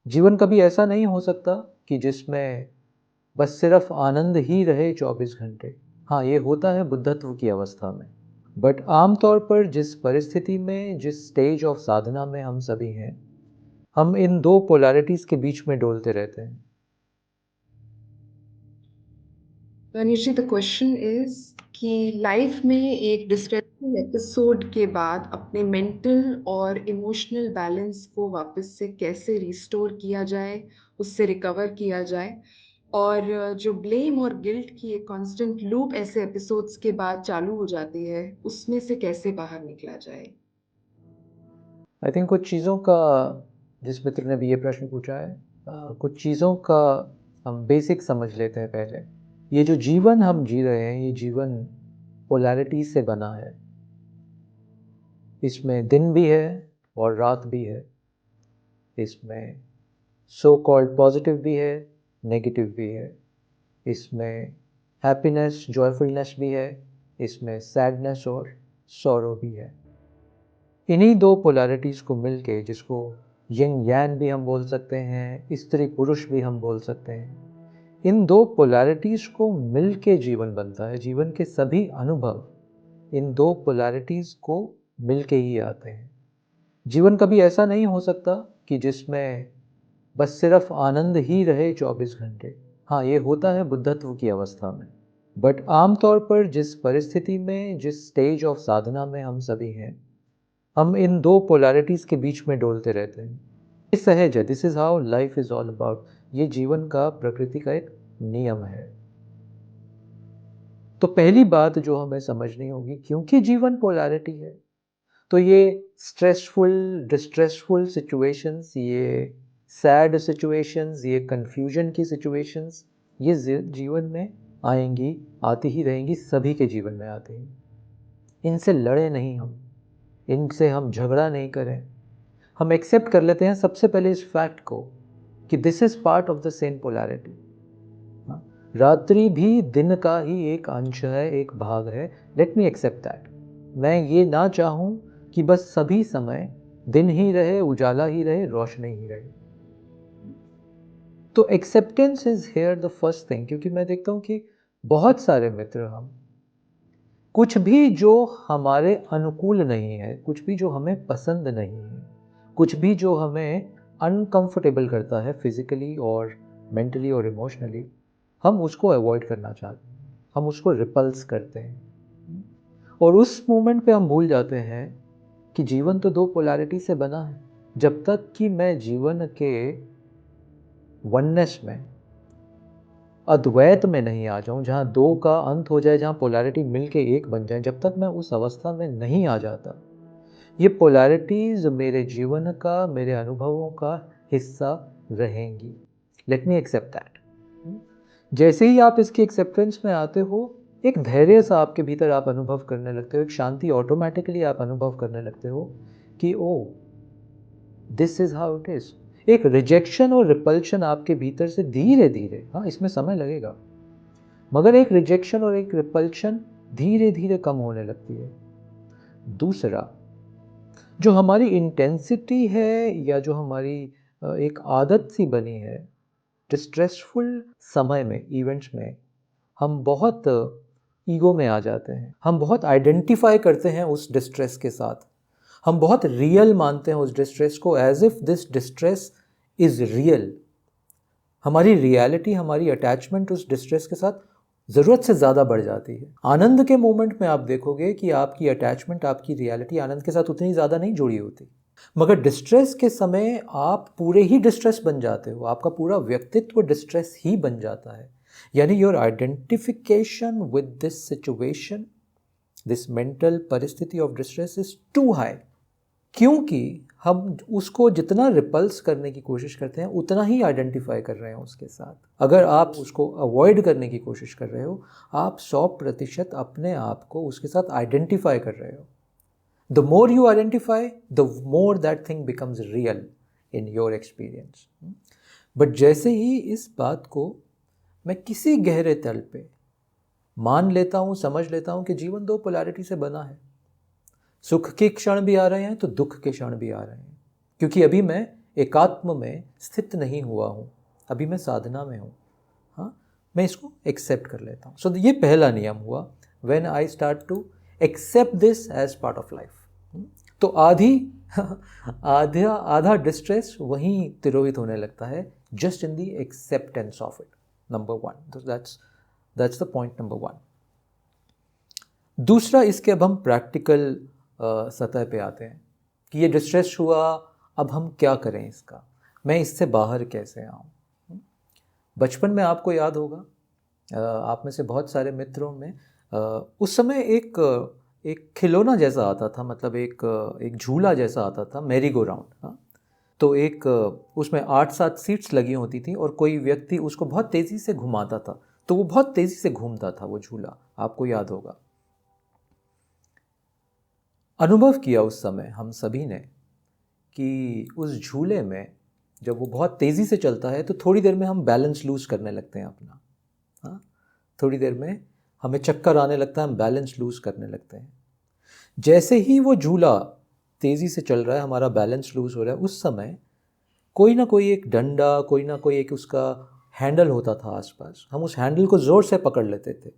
जीवन कभी ऐसा नहीं हो सकता कि जिसमें बस सिर्फ आनंद ही रहे 24 घंटे। हाँ, ये होता है बुद्धत्व की अवस्था में। बट आमतौर पर जिस परिस्थिति में, जिस स्टेज ऑफ साधना में हम सभी हैं, हम इन दो पोलैरिटीज के बीच में डोलते रहते हैं। Tanishji, the question is कि लाइफ में एक डिस्ट्रेसफुल एपिसोड के बाद अपने मेंटल और इमोशनल बैलेंस को वापस से कैसे रिस्टोर किया जाए, उससे रिकवर किया जाए, और जो ब्लेम और गिल्ट की एक कांस्टेंट लूप ऐसे एपिसोड्स के बाद चालू हो जाती है, उसमें से कैसे बाहर निकला जाए। आई थिंक कुछ चीज़ों का, जिस मित्र ने भी ये प्रश्न पूछा है, कुछ चीज़ों का हम बेसिक समझ लेते हैं पहले। ये जो जीवन हम जी रहे हैं, ये जीवन पोलैरिटी से बना है। इसमें दिन भी है और रात भी है। इसमें सो कॉल्ड पॉजिटिव भी है, नेगेटिव भी है। इसमें हैप्पीनेस, जॉयफुलनेस भी है। इसमें सैडनेस और सॉरो भी है। इन्हीं दो पोलैरिटीज़ को मिलके, जिसको यिंग यांग भी हम बोल सकते हैं, स्त्री पुरुष भी हम बोल सकते हैं, इन दो पोलैरिटीज़ को मिलके जीवन बनता है। जीवन के सभी अनुभव इन दो पोलैरिटीज़ को मिलके ही आते हैं। जीवन कभी ऐसा नहीं हो सकता कि जिसमें बस सिर्फ आनंद ही रहे 24 घंटे। हाँ, ये होता है बुद्धत्व की अवस्था में। बट आमतौर पर जिस परिस्थिति में, जिस स्टेज ऑफ साधना में हम सभी हैं, हम इन दो पोलैरिटीज के बीच में डोलते रहते हैं। ये सहज है। This is how life is all about. ये जीवन का, प्रकृति का एक नियम है। तो पहली बात जो हमें समझनी होगी, क्योंकि जीवन पोलैरिटी है, तो ये स्ट्रेसफुल, डिस्ट्रेसफुल सिचुएशंस, ये सैड सिचुएशंस, ये कन्फ्यूजन की सिचुएशंस, ये जीवन में आएंगी, आती ही रहेंगी, सभी के जीवन में आती हैं। इनसे लड़े नहीं हम, इनसे हम झगड़ा नहीं करें। हम एक्सेप्ट कर लेते हैं सबसे पहले इस फैक्ट को कि this is part of the same polarity. रात्रि भी दिन का ही एक अंश है, एक भाग है। Let me accept that. मैं ये ना चाहूं कि बस सभी समय दिन ही रहे, उजाला ही रहे, रोशनी ही रहे। तो acceptance is here the first thing. क्योंकि मैं देखता हूं कि बहुत सारे मित्र, हम कुछ भी जो हमारे अनुकूल नहीं है, कुछ भी जो हमें पसंद नहीं है, कुछ भी जो हमें अनकंफर्टेबल करता है फिजिकली और मेंटली और इमोशनली, हम उसको अवॉइड करना चाहते हैं, हम उसको रिपल्स करते हैं। और उस मोमेंट पे हम भूल जाते हैं कि जीवन तो दो पोलैरिटी से बना है। जब तक कि मैं जीवन के वननेस में, अद्वैत में नहीं आ जाऊं, जहां दो का अंत हो जाए, जहां पोलैरिटी मिलके एक बन जाए, जब तक मैं उस अवस्था में नहीं आ जाता, ये पोलैरिटीज मेरे जीवन का, मेरे अनुभवों का हिस्सा रहेंगी। Let me accept that. जैसे ही आप इसकी एक्सेप्टेंस में आते हो, एक धैर्य सा आपके भीतर आप अनुभव करने लगते हो, एक शांति ऑटोमेटिकली आप अनुभव करने लगते हो कि oh, this is how it is. एक रिजेक्शन और रिपल्शन आपके भीतर से धीरे धीरे, हाँ इसमें समय लगेगा, मगर एक रिजेक्शन और एक रिपल्शन धीरे धीरे कम होने लगती है। दूसरा, जो हमारी इंटेंसिटी है, या जो हमारी एक आदत सी बनी है, डिस्ट्रेसफुल समय में, इवेंट्स में, हम बहुत ईगो में आ जाते हैं। हम बहुत आइडेंटिफाई करते हैं उस डिस्ट्रेस के साथ। हम बहुत रियल मानते हैं उस डिस्ट्रेस को, as if this distress is real. हमारी रियलिटी, हमारी अटैचमेंट उस डिस्ट्रेस के साथ ज़रूरत से ज़्यादा बढ़ जाती है। आनंद के मोमेंट में आप देखोगे कि आपकी अटैचमेंट, आपकी रियलिटी आनंद के साथ उतनी ज़्यादा नहीं जुड़ी होती, मगर डिस्ट्रेस के समय आप पूरे ही डिस्ट्रेस बन जाते हो। आपका पूरा व्यक्तित्व डिस्ट्रेस ही बन जाता है। यानी your identification with this situation, this mental परिस्थिति of distress is too high. क्योंकि हम उसको जितना रिपल्स करने की कोशिश करते हैं, उतना ही आइडेंटिफाई कर रहे हैं उसके साथ। अगर आप उसको अवॉइड करने की कोशिश कर रहे हो, आप 100% अपने आप को उसके साथ आइडेंटिफाई कर रहे हो। The more you identify, the more that thing becomes real in your experience. But जैसे ही इस बात को मैं किसी गहरे तल पे मान लेता हूँ, समझ लेता हूँ कि जीवन दो पोलैरिटी से बना है, सुख के क्षण भी आ रहे हैं तो दुख के क्षण भी आ रहे हैं, क्योंकि अभी मैं एकात्म में स्थित नहीं हुआ हूँ, अभी मैं साधना में हूँ। हाँ, मैं इसको एक्सेप्ट कर लेता हूँ। सो ये पहला नियम हुआ, when I start to accept this as part of life. तो आधा डिस्ट्रेस वहीं तिरोहित होने लगता है, just in the acceptance of it. Number one, तो that's the point number one. दूसरा, इसके अब हम प्रैक्टिकल सतह पे आते हैं कि ये डिस्ट्रेस हुआ, अब हम क्या करें इसका, मैं इससे बाहर कैसे आऊँ। बचपन में आपको याद होगा, आप में से बहुत सारे मित्रों में उस समय एक खिलौना जैसा आता था, मतलब एक झूला जैसा आता था, मैरी गो राउंड। हाँ, तो एक उसमें 8-7 सीट्स लगी होती थी और कोई व्यक्ति उसको बहुत तेज़ी से घुमाता था, तो वो बहुत तेज़ी से घूमता था वो झूला, आपको याद होगा। अनुभव किया उस समय हम सभी ने कि उस झूले में जब वो बहुत तेज़ी से चलता है तो थोड़ी देर में हम बैलेंस लूज़ करने लगते हैं अपना। हाँ, थोड़ी देर में हमें चक्कर आने लगता है, हम बैलेंस लूज़ करने लगते हैं। जैसे ही वो झूला तेज़ी से चल रहा है, हमारा बैलेंस लूज़ हो रहा है, उस समय कोई ना कोई एक डंडा, कोई ना कोई एक उसका हैंडल होता था आसपास, हम उस हैंडल को ज़ोर से पकड़ लेते थे।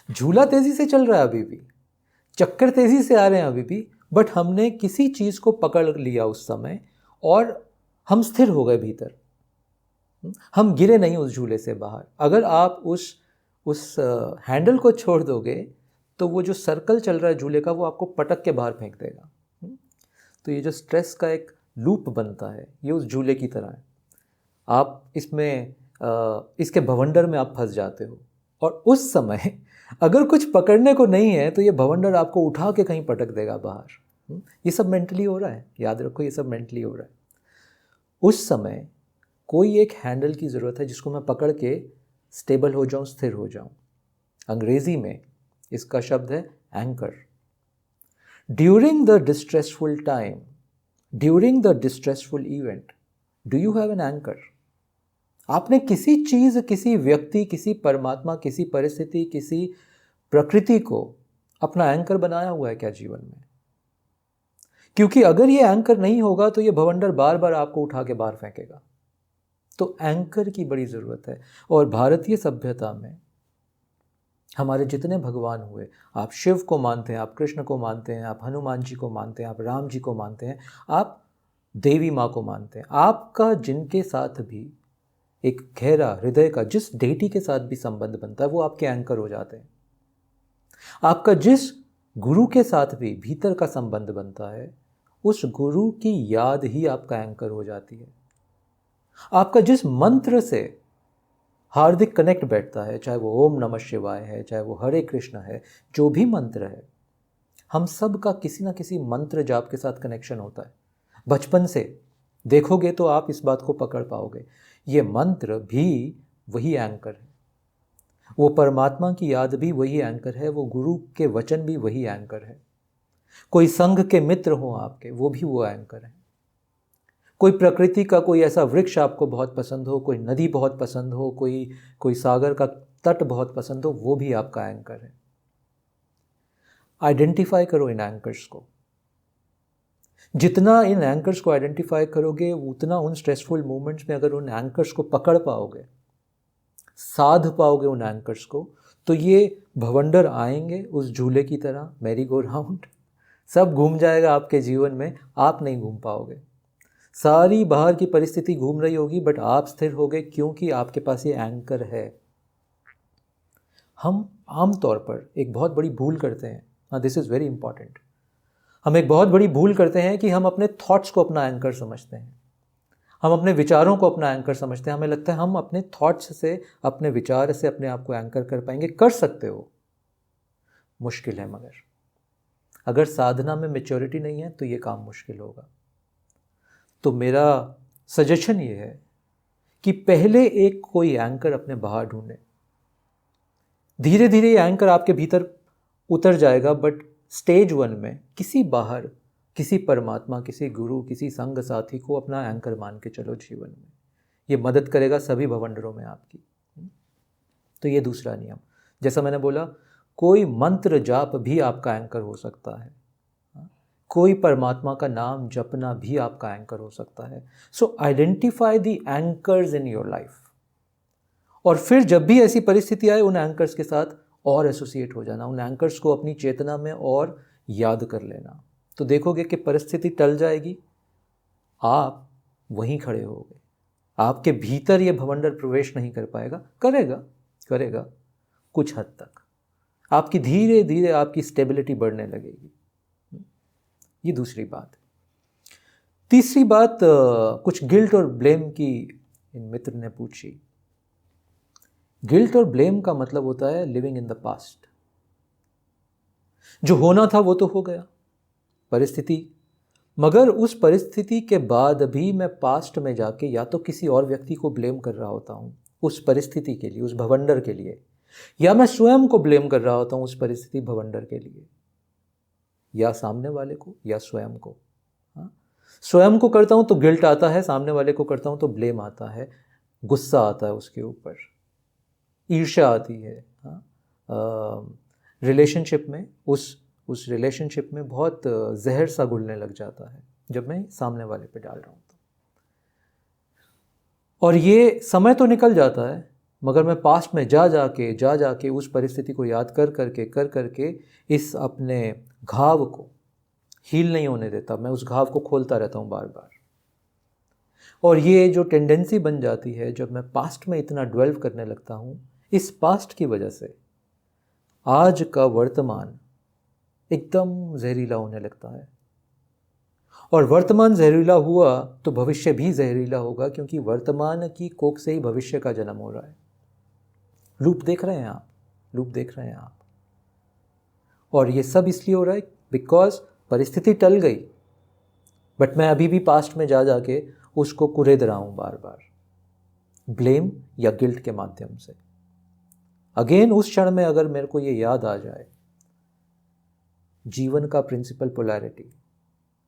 झूला तेज़ी से चल रहा है अभी भी, चक्कर तेज़ी से आ रहे हैं अभी भी, बट हमने किसी चीज़ को पकड़ लिया उस समय और हम स्थिर हो गए भीतर। हम गिरे नहीं उस झूले से बाहर। अगर आप उस हैंडल को छोड़ दोगे तो वो जो सर्कल चल रहा है झूले का, वो आपको पटक के बाहर फेंक देगा। तो ये जो स्ट्रेस का एक लूप बनता है, ये उस झूले की तरह है। आप इसमें इसके भवंडर में आप फंस जाते हो, और उस समय अगर कुछ पकड़ने को नहीं है तो ये भवंडर आपको उठा के कहीं पटक देगा बाहर। ये सब मेंटली हो रहा है, याद रखो, ये सब मेंटली हो रहा है। उस समय कोई एक हैंडल की ज़रूरत है जिसको मैं पकड़ के स्टेबल हो जाऊं, स्थिर हो जाऊं। अंग्रेजी में इसका शब्द है anchor. During the distressful time, during the distressful event, do you have an anchor? आपने किसी चीज़, किसी व्यक्ति, किसी परमात्मा, किसी परिस्थिति, किसी प्रकृति को अपना एंकर बनाया हुआ है क्या जीवन में? क्योंकि अगर ये एंकर नहीं होगा तो ये भवंडर बार बार आपको उठा के बाहर फेंकेगा। तो एंकर की बड़ी ज़रूरत है। और भारतीय सभ्यता में हमारे जितने भगवान हुए, आप शिव को मानते हैं, आप कृष्ण को मानते हैं, आप हनुमान जी को मानते हैं, आप राम जी को मानते हैं, आप देवी माँ को मानते हैं, आपका जिनके साथ भी एक गहरा हृदय का, जिस डेटी के साथ भी संबंध बनता है, वो आपके एंकर हो जाते हैं। आपका जिस गुरु के साथ भी भीतर का संबंध बनता है, उस गुरु की याद ही आपका एंकर हो जाती है। आपका जिस मंत्र से हार्दिक कनेक्ट बैठता है, चाहे वो ओम नमः शिवाय है, चाहे वो हरे कृष्ण है, जो भी मंत्र है, हम सब का किसी ना किसी मंत्र जाप के साथ कनेक्शन होता है। बचपन से देखोगे तो आप इस बात को पकड़ पाओगे, ये मंत्र भी वही एंकर है, वो परमात्मा की याद भी वही एंकर है, वो गुरु के वचन भी वही एंकर है। कोई संघ के मित्र हो आपके, वो भी वो एंकर है। कोई प्रकृति का कोई ऐसा वृक्ष आपको बहुत पसंद हो, कोई नदी बहुत पसंद हो, कोई सागर का तट बहुत पसंद हो, वो भी आपका एंकर है। आइडेंटिफाई करो इन एंकर्स को। जितना इन एंकर्स को आइडेंटिफाई करोगे, उतना उन स्ट्रेसफुल मोमेंट्स में अगर उन एंकर्स को पकड़ पाओगे, साध पाओगे उन एंकर्स को, तो ये भवंडर आएंगे उस झूले की तरह, मैरी गो राउंड, सब घूम जाएगा आपके जीवन में, आप नहीं घूम पाओगे। सारी बाहर की परिस्थिति घूम रही होगी, बट आप स्थिर होगे, क्योंकि आपके पास ये एंकर है। हम आमतौर पर एक बहुत बड़ी भूल करते हैं, दिस इज़ वेरी इंपॉर्टेंट। हम एक बहुत बड़ी भूल करते हैं कि हम अपने थॉट्स को अपना एंकर समझते हैं, हम अपने विचारों को अपना एंकर समझते हैं। हमें लगता है हम अपने थॉट्स से, अपने विचार से अपने आप को एंकर कर पाएंगे। कर सकते हो, मुश्किल है, मगर अगर साधना में मैच्योरिटी नहीं है तो ये काम मुश्किल होगा। तो मेरा सजेशन ये है कि पहले एक कोई एंकर अपने बाहर ढूंढें। धीरे धीरे ये एंकर आपके भीतर उतर जाएगा, बट स्टेज 1 में किसी बाहर, किसी परमात्मा, किसी गुरु, किसी संग साथी को अपना एंकर मान के चलो जीवन में। ये मदद करेगा सभी भवंडरों में आपकी। तो ये दूसरा नियम, जैसा मैंने बोला, कोई मंत्र जाप भी आपका एंकर हो सकता है। कोई परमात्मा का नाम जपना भी आपका एंकर हो सकता है। सो identify the anchors in your life, और फिर जब भी ऐसी परिस्थिति आए उन एंकर्स के साथ और एसोसिएट हो जाना, उन एंकर्स को अपनी चेतना में और याद कर लेना। तो देखोगे कि परिस्थिति टल जाएगी, आप वहीं खड़े होगे, आपके भीतर ये भवंडर प्रवेश नहीं कर पाएगा। करेगा कुछ हद तक, आपकी धीरे धीरे आपकी स्टेबिलिटी बढ़ने लगेगी। ये दूसरी बात है। तीसरी बात, कुछ गिल्ट और ब्लेम की इन मित्र ने पूछी। गिल्ट और ब्लेम का मतलब होता है लिविंग इन द पास्ट। जो होना था वो तो हो गया, परिस्थिति, मगर उस परिस्थिति के बाद भी मैं पास्ट में जाके या तो किसी और व्यक्ति को ब्लेम कर रहा होता हूँ उस परिस्थिति के लिए, उस भवंडर के लिए, या मैं स्वयं को ब्लेम कर रहा होता हूँ उस परिस्थिति भवंडर के लिए, या सामने वाले को या स्वयं को। हाँ, स्वयं को करता हूँ तो गिल्ट आता है, सामने वाले को करता हूँ तो ब्लेम आता है, गुस्सा आता है उसके ऊपर, ईर्ष्या आती है। हाँ, रिलेशनशिप में उस रिलेशनशिप में बहुत जहर सा घुलने लग जाता है जब मैं सामने वाले पे डाल रहा हूँ तो। और ये समय तो निकल जाता है, मगर मैं पास्ट में जा जाके उस परिस्थिति को याद कर करके इस अपने घाव को हील नहीं होने देता। मैं उस घाव को खोलता रहता हूँ बार बार। और ये जो टेंडेंसी बन जाती है जब मैं पास्ट में इतना ड्वेल्व करने लगता हूँ, इस पास्ट की वजह से आज का वर्तमान एकदम जहरीला होने लगता है। और वर्तमान जहरीला हुआ तो भविष्य भी जहरीला होगा, क्योंकि वर्तमान की कोख से ही भविष्य का जन्म हो रहा है। लूप देख रहे हैं आप। और ये सब इसलिए हो रहा है बिकॉज परिस्थिति टल गई, बट मैं अभी भी पास्ट में जाके उसको कुरेद रहा हूँ बार बार, ब्लेम या गिल्ट के माध्यम से। अगेन उस क्षण में अगर मेरे को ये याद आ जाए जीवन का प्रिंसिपल पोलैरिटी,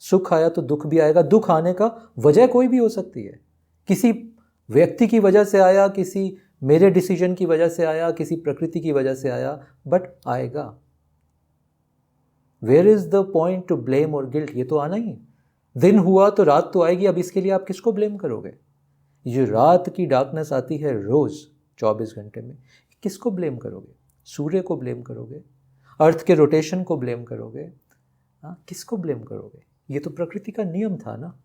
सुख आया तो दुख भी आएगा। दुख आने का वजह कोई भी हो सकती है, किसी व्यक्ति की वजह से आया, किसी मेरे डिसीजन की वजह से आया, किसी प्रकृति की वजह से आया, बट आएगा। Where is the point to blame और गिल्ट? ये तो आना ही, दिन हुआ तो रात तो आएगी। अब इसके लिए आप किसको ब्लेम करोगे? ये रात की डार्कनेस आती है रोज 24 घंटे में, किसको ब्लेम करोगे? सूर्य को ब्लेम करोगे? अर्थ के रोटेशन को ब्लेम करोगे? हाँ, किसको ब्लेम करोगे? ये तो प्रकृति का नियम था ना।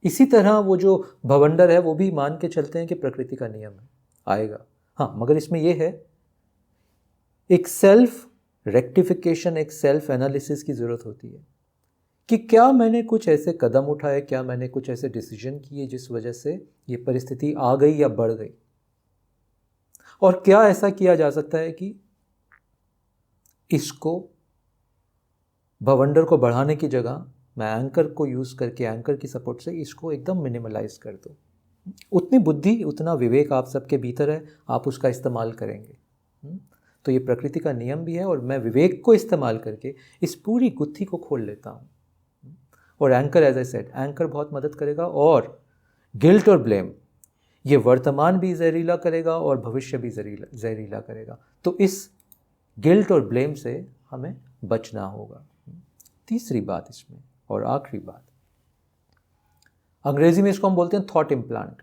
इसी तरह वो जो भवंडर है वो भी मान के चलते हैं कि प्रकृति का नियम है, आएगा। हाँ, मगर इसमें ये है एक सेल्फ रेक्टिफिकेशन, एक सेल्फ एनालिसिस की ज़रूरत होती है कि क्या मैंने कुछ ऐसे कदम उठाए, क्या मैंने कुछ ऐसे डिसीजन किए जिस वजह से ये परिस्थिति आ गई या बढ़ गई, और क्या ऐसा किया जा सकता है कि इसको, भवंडर को बढ़ाने की जगह मैं एंकर को यूज़ करके, एंकर की सपोर्ट से इसको एकदम मिनिमलाइज कर दूँ। उतनी बुद्धि, उतना विवेक आप सबके भीतर है, आप उसका इस्तेमाल करेंगे। तो ये प्रकृति का नियम भी है, और मैं विवेक को इस्तेमाल करके इस पूरी गुत्थी को खोल लेता हूँ। और anchor, as I said, anchor बहुत मदद करेगा। और गिल्ट और ब्लेम ये वर्तमान भी जहरीला करेगा और भविष्य भी जहरीला करेगा। तो इस गिल्ट और ब्लेम से हमें बचना होगा। तीसरी बात इसमें, और आखिरी बात, अंग्रेजी में इसको हम बोलते हैं थॉट इम्प्लांट।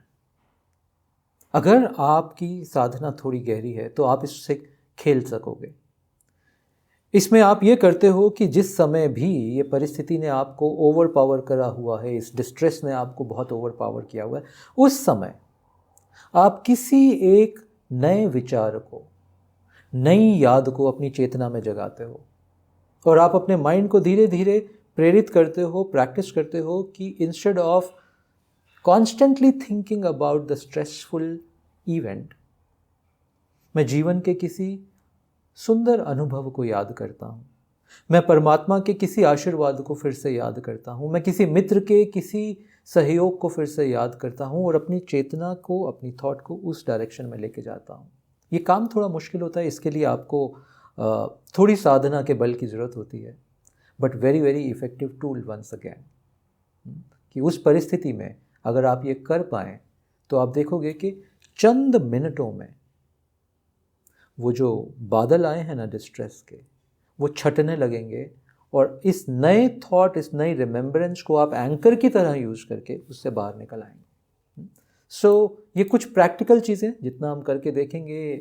अगर आपकी साधना थोड़ी गहरी है तो आप इससे खेल सकोगे। इसमें आप ये करते हो कि जिस समय भी ये परिस्थिति ने आपको ओवर पावर करा हुआ है, इस डिस्ट्रेस ने आपको बहुत ओवर पावर किया हुआ है, उस समय आप किसी एक नए विचार को, नई याद को अपनी चेतना में जगाते हो, और आप अपने माइंड को धीरे धीरे प्रेरित करते हो, प्रैक्टिस करते हो कि instead of constantly thinking about the stressful event, मैं जीवन के किसी सुंदर अनुभव को याद करता हूँ, मैं परमात्मा के किसी आशीर्वाद को फिर से याद करता हूँ, मैं किसी मित्र के किसी सहयोग को फिर से याद करता हूँ, और अपनी चेतना को, अपनी थॉट को उस डायरेक्शन में लेके जाता हूँ। ये काम थोड़ा मुश्किल होता है, इसके लिए आपको थोड़ी साधना के बल की ज़रूरत होती है, but very very effective tool once again. कि उस परिस्थिति में अगर आप ये कर पाएँ तो आप देखोगे कि चंद मिनटों में वो जो बादल आए हैं ना डिस्ट्रेस के, वो छटने लगेंगे, और इस नए थॉट, इस नई रिमेम्बरेंस को आप एंकर की तरह यूज़ करके उससे बाहर निकल आएंगे। सो ये कुछ प्रैक्टिकल चीज़ें जितना हम करके देखेंगे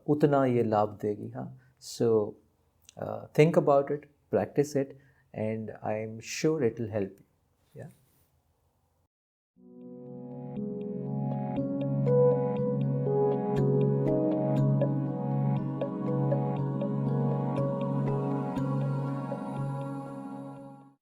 उतना ये लाभ देगी। हाँ, so think about it, practice it, and I am sure it will help you. या